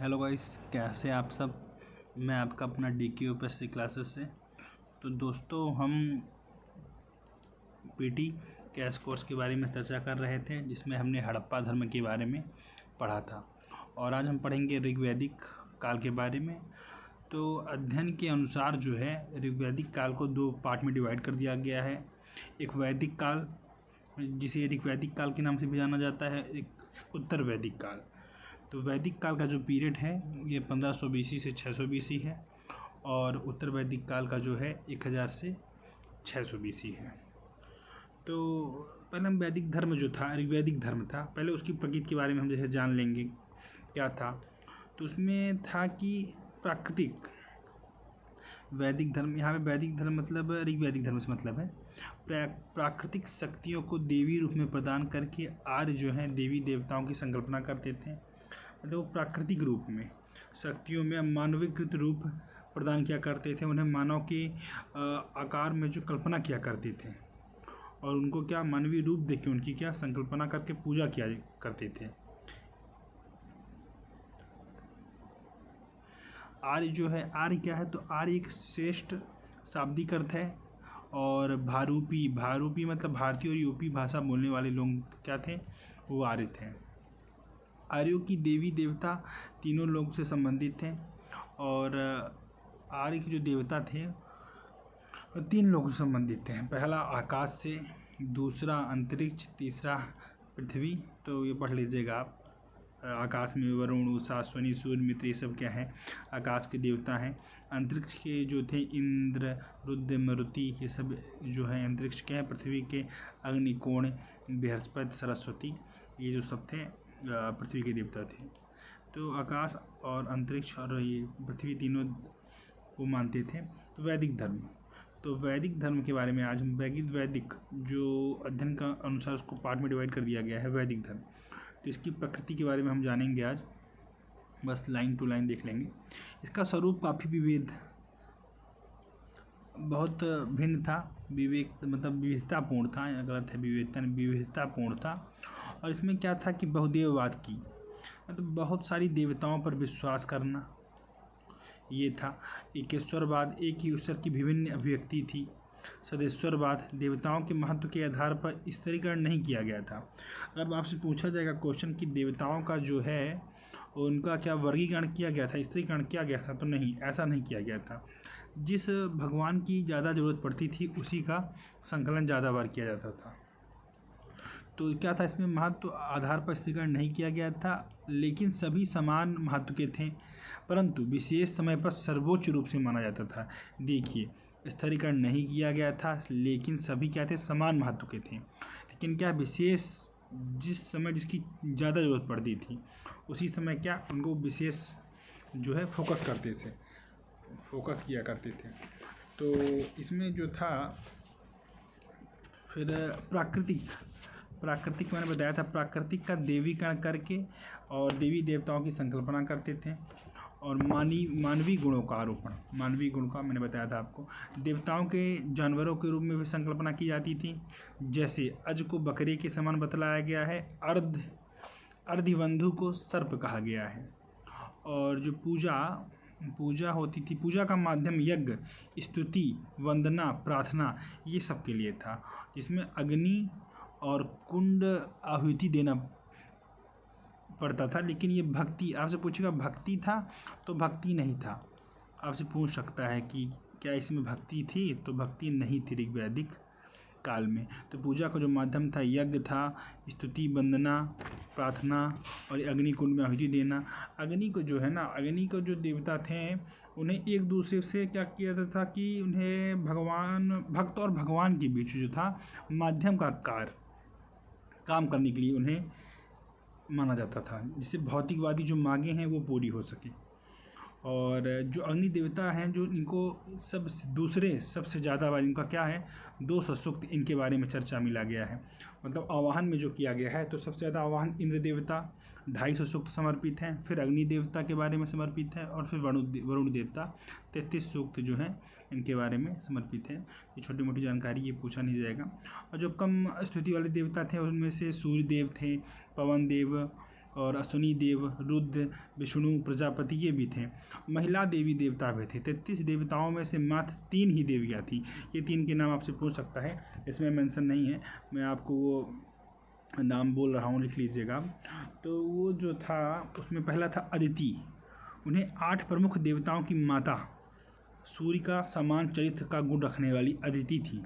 Hello guys, कैसे आप सब। मैं आपका अपना DQ UPSC क्लासेस से। तो दोस्तों, हम पीटी कैश कोर्स के बारे में चर्चा कर रहे थे, जिसमें हमने हड़प्पा धर्म के बारे में पढ़ा था। और आज हम पढ़ेंगे ऋग्वैदिक काल के बारे में। तो अध्ययन के अनुसार जो है, ऋग्वैदिक काल को दो पार्ट में डिवाइड कर दिया गया है। एक वैदिक काल, जिसे ऋग्वैदिक काल के नाम से भी जाना जाता है, एक उत्तर वैदिक काल। तो वैदिक काल का जो पीरियड है ये 1500 BC से 600 BC है, और उत्तर वैदिक काल का जो है 1000 से 600 BC है। तो पहले हम वैदिक धर्म जो था, ऋग्वैदिक धर्म था, पहले उसकी प्रकृति के बारे में हम जैसे जान लेंगे क्या था। तो उसमें था कि प्राकृतिक वैदिक धर्म, यहाँ पे वैदिक धर्म मतलब ऋग्वैदिक धर्म से मतलब है प्राकृतिक शक्तियों को देवी रूप में प्रदान करके आर्य जो हैं देवी देवताओं की संकल्पना करते थे। मतलब वो प्राकृतिक रूप में शक्तियों में मानवीकृत रूप प्रदान किया करते थे। उन्हें मानव के आकार में जो कल्पना किया करते थे, और उनको क्या मानवीय रूप देख के उनकी क्या संकल्पना करके पूजा किया करते थे। आर्य जो है, आर्य क्या है, तो आर्य एक श्रेष्ठ शाब्दिक अर्थ है। और भारूपी मतलब भारतीय और यूपी भाषा बोलने वाले लोग क्या थे, वो आर्य थे। आर्यों की देवी देवता तीनों लोग से संबंधित थे। और आर्य के जो देवता थे वो 3 लोगों से संबंधित थे। पहला आकाश से, दूसरा अंतरिक्ष, तीसरा पृथ्वी। तो ये पढ़ लीजिएगा आप। आकाश में वरुण, उषा, शनि, सूर्य, मित्र, ये सब क्या है, आकाश के देवता हैं। अंतरिक्ष के जो थे इंद्र, रुद्र, मरुति, ये सब जो है अंतरिक्ष के हैं। पृथ्वी के अग्नि, कोण, बृहस्पति, सरस्वती, ये जो सब थे पृथ्वी के देवता थे। तो आकाश और अंतरिक्ष और ये पृथ्वी तीनों को मानते थे। तो वैदिक धर्म, तो वैदिक धर्म के बारे में आज हम वैदिक जो अध्ययन का अनुसार उसको पार्ट में डिवाइड कर दिया गया है, वैदिक धर्म। तो इसकी प्रकृति के बारे में हम जानेंगे आज, बस लाइन टू लाइन देख लेंगे। इसका स्वरूप काफ़ी बहुत भिन्न था, विविधतापूर्ण था, गलत है, विविधतापूर्ण था। और इसमें क्या था कि बहुदेववाद की, मतलब बहुत सारी देवताओं पर विश्वास करना, ये था। एकेश्वरवाद, एक ही ईश्वर की विभिन्न अभिव्यक्ति थी। सदेश्वरवाद, देवताओं के महत्व के आधार पर स्तरीकरण नहीं किया गया था। अगर आपसे पूछा जाएगा क्वेश्चन कि देवताओं का जो है उनका क्या वर्गीकरण किया गया था, स्तरीकरण किया गया था, तो नहीं, ऐसा नहीं किया गया था। जिस भगवान की ज़्यादा ज़रूरत पड़ती थी उसी का संकलन ज़्यादा बार किया जाता था। तो क्या था, इसमें महत्व आधार पर स्तरीकरण नहीं किया गया था, लेकिन सभी समान महत्व के थे, परंतु विशेष समय पर सर्वोच्च रूप से माना जाता था। देखिए, स्तरीकरण नहीं किया गया था, लेकिन सभी क्या थे, समान महत्व के थे। लेकिन क्या विशेष, जिस समय जिसकी ज़्यादा ज़रूरत पड़ती थी उसी समय क्या उनको विशेष जो है फोकस किया करते थे। तो इसमें जो था फिर प्राकृतिक मैंने बताया था, प्राकृतिक का देवीकरण करके और देवी देवताओं की संकल्पना करते थे। और मानवीय गुणों का आरोपण, मानवीय गुण का मैंने बताया था आपको। देवताओं के जानवरों के रूप में भी संकल्पना की जाती थी। जैसे अज को बकरे के समान बतलाया गया है, अर्धिबंधु को सर्प कहा गया है। और जो पूजा होती थी, पूजा का माध्यम यज्ञ, स्तुति, वंदना, प्रार्थना, ये सब के लिए था, जिसमें अग्नि और कुंड आहुति देना पड़ता था। लेकिन ये भक्ति, आपसे पूछेगा भक्ति था, तो भक्ति नहीं था। आपसे पूछ सकता है कि क्या इसमें भक्ति थी, तो भक्ति नहीं थी ऋग्वैदिक काल में। तो पूजा का जो माध्यम था यज्ञ था, स्तुति, वंदना, प्रार्थना और अग्नि कुंड में आहुति देना। अग्नि को जो है ना, अग्नि को जो देवता थे उन्हें एक दूसरे से क्या किया जाता था कि उन्हें भक्त और भगवान के बीच जो था माध्यम का काम करने के लिए उन्हें माना जाता था, जिससे भौतिकवादी जो मांगे हैं वो पूरी हो सके। और जो अग्नि देवता हैं, जो इनको सबसे ज़्यादा बार इनका क्या है, 200 सूक्त इनके बारे में चर्चा मिला गया है। मतलब आवाहन में जो किया गया है, तो सबसे ज़्यादा आवाहन इंद्र देवता 250 सूक्त समर्पित हैं, फिर अग्नि देवता के बारे में समर्पित है, और फिर वरुण देवता 33 सूक्त जो हैं इनके बारे में समर्पित हैं। ये छोटी मोटी जानकारी, ये पूछा नहीं जाएगा। और जो कम स्तुति वाले देवता थे उनमें से सूर्य देव थे, पवन देव, और अश्विनी देव, रुद्र, विष्णु, प्रजापति ये भी थे। महिला देवी देवता भी थे। 33 देवताओं में से मात्र 3 ही देवियाँ थीं। ये 3 के नाम आपसे पूछ सकता है, इसमें मेंशन नहीं है, मैं आपको वो नाम बोल रहा हूँ, लिख लीजिएगा। तो वो जो था उसमें पहला था अदिति। उन्हें 8 प्रमुख देवताओं की माता, सूर्य का समान चरित्र का गुण रखने वाली अदिति थी।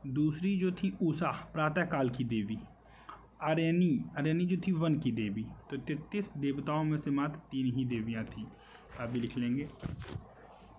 दूसरी जो थी उषा, प्रातःकाल की देवी। आर्यनी जो थी वन की देवी। तो 33 देवताओं में से मात्र 3 ही देवियाँ थीं, आप भी लिख लेंगे।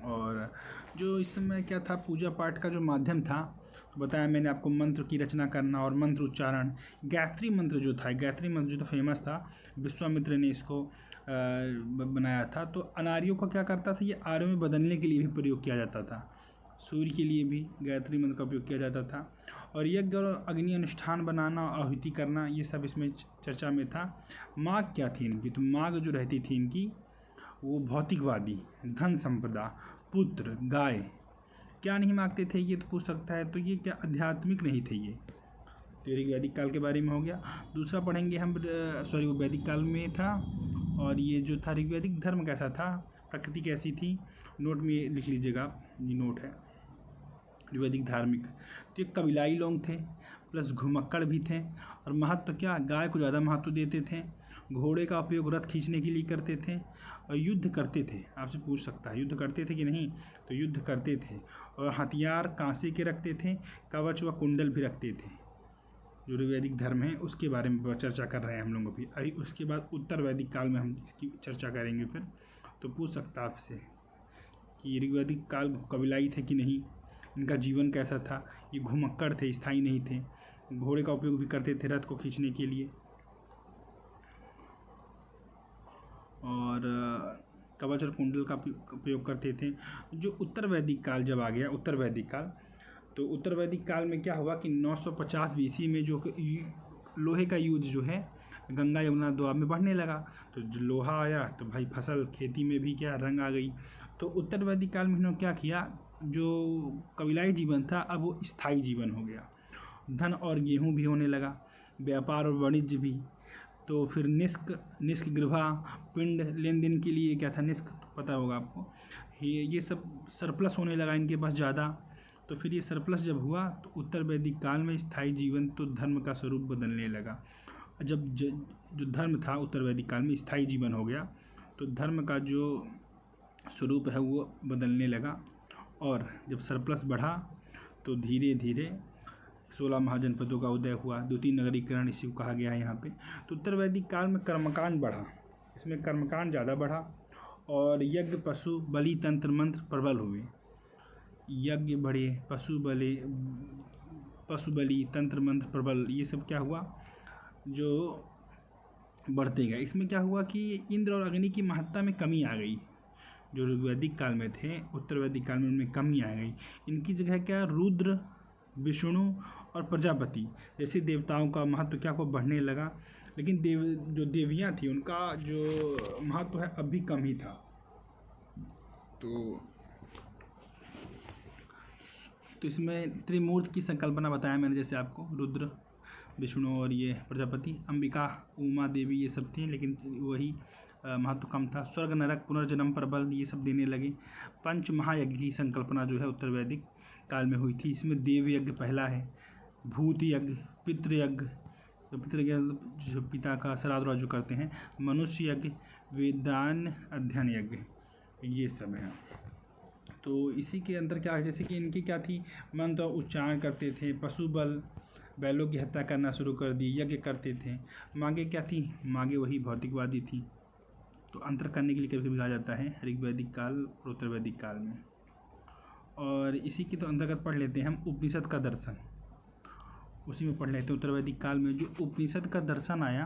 और जो इस समय क्या था, पूजा पाठ का जो माध्यम था, तो बताया मैंने आपको, मंत्र की रचना करना और मंत्र उच्चारण। गायत्री मंत्र जो था, गायत्री मंत्र जो तो फेमस था, विश्वामित्र ने इसको बनाया था। तो अनार्यों को क्या करता था, ये आर्यों में बदलने के लिए भी प्रयोग किया जाता था। सूर्य के लिए भी गायत्री मंत्र का उपयोग किया जाता था। और यज्ञ और अग्नि अनुष्ठान बनाना, आहुति करना, ये सब इसमें चर्चा में था। मांग क्या थी इनकी, तो मांग जो रहती थी इनकी वो भौतिकवादी, धन संपदा, पुत्र, गाय। क्या नहीं मांगते थे ये तो पूछ सकता है, तो ये क्या आध्यात्मिक नहीं थे ये। तो ये वैदिक काल के बारे में हो गया। दूसरा पढ़ेंगे हम, वो वैदिक काल में था। और ये जो था ऋग्वैदिक धर्म कैसा था, प्रकृति कैसी थी, नोट में लिख लीजिएगा, ये नोट है। ऋग्वैदिक धार्मिक, तो ये कबीलाई लोग थे, प्लस घुमक्कड़ भी थे। और महत्व क्या, गाय को ज़्यादा महत्व देते थे। घोड़े का उपयोग रथ खींचने के लिए करते थे। और युद्ध करते थे, आपसे पूछ सकता है युद्ध करते थे कि नहीं, तो युद्ध करते थे। और हथियार कांसे के रखते थे, कवच व कुंडल भी रखते थे। जो ऋग्वैदिक धर्म है उसके बारे में चर्चा कर रहे हैं हम लोग अभी। उसके बाद उत्तर वैदिक काल में हम इसकी चर्चा करेंगे फिर। तो पूछ सकता आपसे कि ऋग्वैदिक काल कबीलाई थे कि नहीं, इनका जीवन कैसा था। ये घुमक्कड़ थे, स्थायी नहीं थे। घोड़े का उपयोग भी करते थे रथ को खींचने के लिए। और कवच और कुंडल का उपयोग करते थे। जो उत्तर वैदिक काल जब आ गया, उत्तर वैदिक काल, तो उत्तर वैदिक काल में क्या हुआ कि 950 BC में जो लोहे का यूज जो है गंगा यमुना दोआब में बढ़ने लगा। तो जो लोहा आया तो भाई फसल खेती में भी क्या रंग आ गई। तो उत्तर वैदिक काल में इन्होंने क्या किया, जो कबीलाई जीवन था अब वो स्थायी जीवन हो गया। धन और गेहूँ भी होने लगा, व्यापार और वाणिज्य भी। तो फिर निष्क गृभा, पिंड लेन देन के लिए क्या था, निष्क पता होगा आपको, ये सब सरप्लस होने लगा इनके पास ज़्यादा। तो फिर ये सरप्लस जब हुआ तो उत्तर वैदिक काल में स्थायी जीवन तो धर्म का स्वरूप बदलने लगा। जब जो धर्म था उत्तर वैदिक काल में स्थायी जीवन हो गया, तो धर्म का जो स्वरूप है वो बदलने लगा। और जब सरप्लस बढ़ा तो धीरे धीरे 16 महाजनपदों का उदय हुआ। द्वितीय नगरीकरण इसी को कहा गया है यहाँ पे। तो उत्तर वैदिक काल में कर्मकांड बढ़ा, इसमें कर्मकांड ज़्यादा बढ़ा। और यज्ञ, पशु बलि, तंत्र मंत्र प्रबल हुए। यज्ञ बढ़े, पशु बलि, तंत्र मंत्र प्रबल, ये सब क्या हुआ जो बढ़ते गए। इसमें क्या हुआ कि इंद्र और अग्नि की महत्ता में कमी आ गई। जो ऋग्वैदिक काल में थे उत्तर वैदिक काल में उनमें कमी आ गई। इनकी जगह क्या, रुद्र, विष्णु और प्रजापति जैसे देवताओं का महत्व क्या को बढ़ने लगा। लेकिन जो देवियाँ थी उनका जो महत्व है अब भी कम ही था। तो इसमें त्रिमूर्ति की संकल्पना बताया मैंने, जैसे आपको रुद्र, विष्णु और ये प्रजापति। अंबिका, उमा देवी ये सब थी, लेकिन वही महत्व कम था। स्वर्ग, नरक, पुनर्जन्म, प्रबल ये सब देने लगे। पंच महायज्ञ की संकल्पना जो है उत्तर वैदिक काल में हुई थी। इसमें देव यज्ञ पहला है, भूत यज्ञ, पितृयज्ञ, जो पिता का श्राद्ध जो करते हैं, मनुष्य यज्ञ, वेदान अध्ययन यज्ञ, ये सब है। तो इसी के अंदर क्या है, जैसे कि इनकी क्या थी, मंत्र उच्चारण करते थे। पशु बल, बैलों की हत्या करना शुरू कर दी, यज्ञ करते थे। मांगे क्या थी, मांगे वही भौतिकवादी थी। तो अंतर करने के लिए कभी कभी कहा जाता है ऋग्वैदिक काल और उत्तर वैदिक काल में। और इसी के तो अंतर्गत पढ़ लेते हैं हम उपनिषद का दर्शन, उसी में पढ़ लेते हैं। उत्तर वैदिक काल में जो उपनिषद का दर्शन आया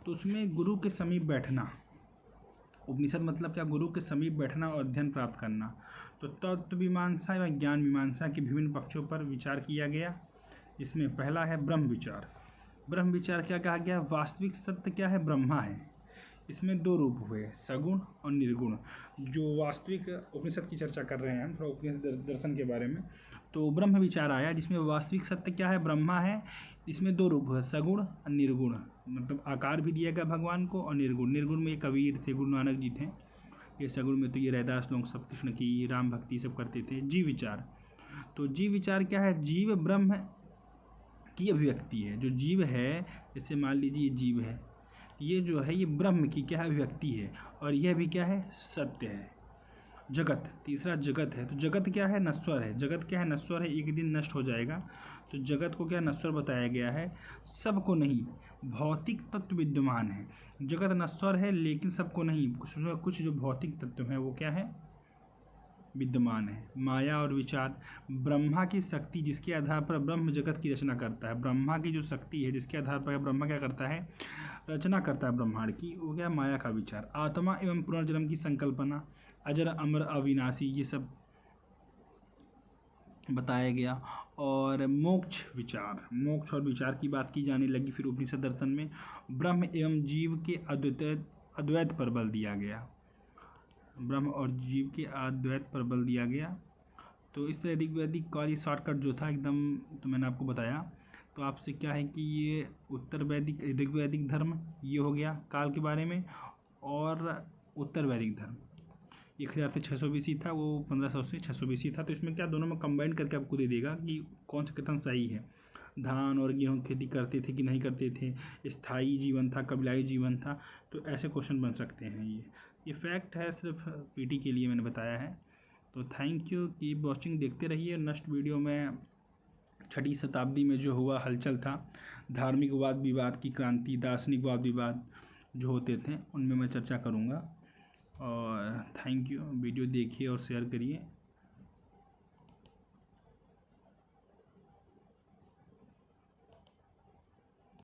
तो उसमें गुरु के समीप बैठना, उपनिषद मतलब क्या, गुरु के समीप बैठना और अध्ययन प्राप्त करना। तो तत्व मीमांसा एवं ज्ञान मीमांसा के विभिन्न पक्षों पर विचार किया गया। इसमें पहला है ब्रह्म विचार। ब्रह्म विचार क्या कहा गया, वास्तविक सत्य क्या है, ब्रह्मा है। इसमें 2 रूप हुए, सगुण और निर्गुण। जो वास्तविक उपनिषद की चर्चा कर रहे हैं हम, थोड़ा उपनिषद दर्शन के बारे में। तो ब्रह्म विचार आया जिसमें वास्तविक सत्य क्या है, ब्रह्मा है। इसमें 2 रूप है, सगुण और निर्गुण। मतलब आकार भी दिया गया भगवान को, और निर्गुण, निर्गुण में ये कबीर थे, गुरु नानक जी थे, ये सगुण में तो ये रैदास लोग सब कृष्ण की राम भक्ति सब करते थे। जीव विचार, तो जीव विचार क्या है? जीव ब्रह्म की अभिव्यक्ति है। जो जीव है, जैसे मान लीजिए जीव है, ये जो है ये ब्रह्म की क्या है? अभिव्यक्ति है, और यह भी क्या है? सत्य है। जगत, तीसरा जगत है, तो जगत क्या है? नश्वर है। जगत क्या है? नश्वर है, एक दिन नष्ट हो जाएगा। तो जगत को क्या नश्वर बताया गया है? सबको नहीं, भौतिक तत्व विद्यमान है। जगत नश्वर है लेकिन सबको नहीं, कुछ जो भौतिक तत्व हैं वो क्या है? विद्यमान है। माया और विचार, ब्रह्मा की शक्ति जिसके आधार पर ब्रह्म जगत की रचना करता है, ब्रह्मा की जो शक्ति है जिसके आधार पर ब्रह्मा क्या करता है? रचना करता है ब्रह्मांड की, वो क्या? माया का विचार। आत्मा एवं पुनर्जन्म की संकल्पना, अजर अमर अविनाशी, ये सब बताया गया। और मोक्ष विचार, मोक्ष और विचार की बात की जाने लगी फिर उपनिषद दर्शन में। ब्रह्म एवं जीव के अद्वैत पर बल दिया गया, ब्रह्म और जीव के अद्वैत पर बल दिया गया। तो इस तरह ऋग्वैदिक का ये शॉर्टकट जो था एकदम, तो मैंने आपको बताया। तो आपसे क्या है कि ये उत्तर वैदिक ऋग्वैदिक धर्म ये हो गया काल के बारे में, और उत्तर वैदिक धर्म 1000 से 600 BC था, वो 1500 से 600 BC था। तो इसमें क्या दोनों में कंबाइन करके आपको दे देगा कि कौन सा कथन सही है। धान और गेहूँ की खेती करते थे कि नहीं करते थे, स्थायी जीवन था, कबीलाई जीवन था, तो ऐसे क्वेश्चन बन सकते हैं। ये फैक्ट है, सिर्फ पीटी के लिए मैंने बताया है। तो थैंक यू, कीप वॉचिंग, देखते रहिए। नेक्स्ट वीडियो में 6वीं शताब्दी में जो हुआ हलचल था, धार्मिक वाद विवाद की क्रांति, दार्शनिक वाद विवाद जो होते थे, उनमें मैं चर्चा करूँगा। और थैंक यू, वीडियो देखिए और शेयर करिए।